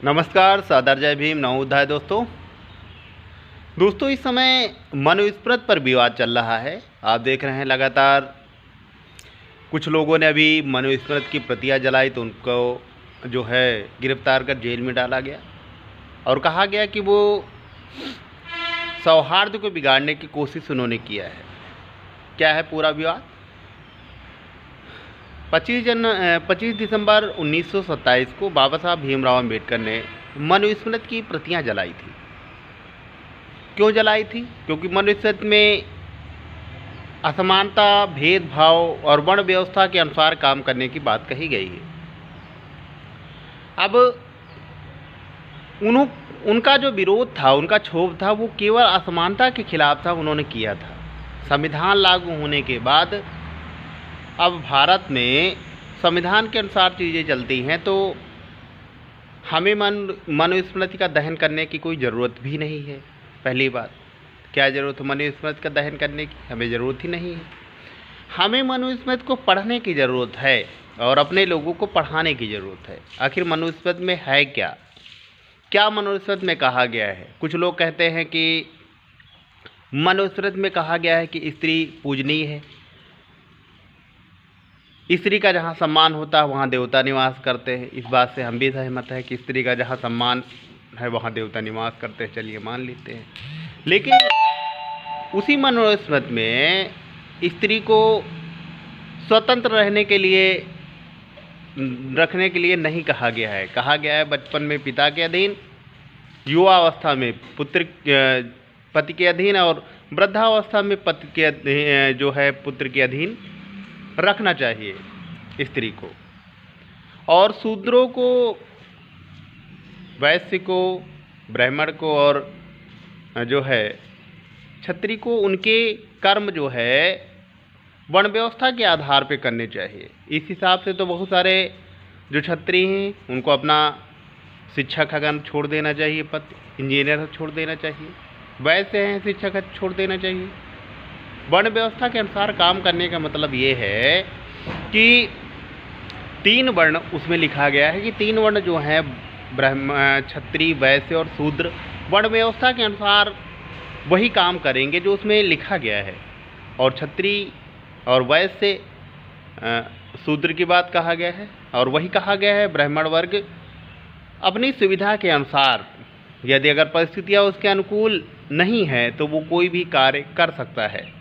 नमस्कार, सादर जय भीम, नवोदय दोस्तों इस समय मनुस्मृति पर विवाद चल रहा है। आप देख रहे हैं लगातार कुछ लोगों ने अभी मनुस्मृति की प्रतियां जलाई तो उनको जो है गिरफ्तार कर जेल में डाला गया और कहा गया कि वो सौहार्द को बिगाड़ने की कोशिश उन्होंने किया है। क्या है पूरा विवाद? 25 दिसंबर 1927 को बाबा साहब भीमराव अम्बेडकर ने मनुस्मृति की प्रतियां जलाई थी। क्यों जलाई थी? क्योंकि मनुस्मृति में असमानता, भेदभाव और वर्ण व्यवस्था के अनुसार काम करने की बात कही गई है। अब उनका जो विरोध था, उनका क्षोभ था, वो केवल असमानता के खिलाफ था। उन्होंने किया था संविधान लागू होने के बाद अब भारत में संविधान के अनुसार चीज़ें चलती हैं तो हमें मनुस्मृति का दहन करने की कोई ज़रूरत भी नहीं है। पहली बात, क्या ज़रूरत है मनुस्मृति का दहन करने की? हमें ज़रूरत ही नहीं है। हमें मनुस्मृति को पढ़ने की ज़रूरत है और अपने लोगों को पढ़ाने की ज़रूरत है। आखिर मनुस्मृति में है क्या? क्या मनुस्मृति में कहा गया है? कुछ लोग कहते हैं कि मनुस्मृति में कहा गया है कि स्त्री पूजनीय है, स्त्री का जहाँ सम्मान होता है वहाँ देवता निवास करते हैं। इस बात से हम भी सहमत हैं कि स्त्री का जहाँ सम्मान है वहाँ देवता निवास करते हैं। चलिए मान लेते हैं, लेकिन उसी मनुस्मृति में स्त्री को स्वतंत्र रखने के लिए नहीं कहा गया है। कहा गया है बचपन में पिता के अधीन, युवावस्था में पति के अधीन और वृद्धावस्था में पति के जो है पुत्र के अधीन रखना चाहिए स्त्री को। और शूद्रों को, वैश्य को, ब्राह्मण को और जो है क्षत्रिय को उनके कर्म जो है वर्ण व्यवस्था के आधार पे करने चाहिए। इस हिसाब से तो बहुत सारे जो क्षत्रिय हैं उनको अपना शिक्षक अगर छोड़ देना चाहिए, पद इंजीनियर छोड़ देना चाहिए, वैसे हैं शिक्षक छोड़ देना चाहिए। वर्ण व्यवस्था के अनुसार काम करने का मतलब ये है कि 3 वर्ण उसमें लिखा गया है कि 3 वर्ण जो हैं ब्राह्मण, क्षत्रिय, वैश्य और शूद्र वर्ण व्यवस्था के अनुसार वही काम करेंगे जो उसमें लिखा गया है। और क्षत्रिय और वैश्य शूद्र की बात कहा गया है और वही कहा गया है ब्राह्मण वर्ग अपनी सुविधा के अनुसार, यदि अगर परिस्थितियाँ उसके अनुकूल नहीं है तो वो कोई भी कार्य कर सकता है।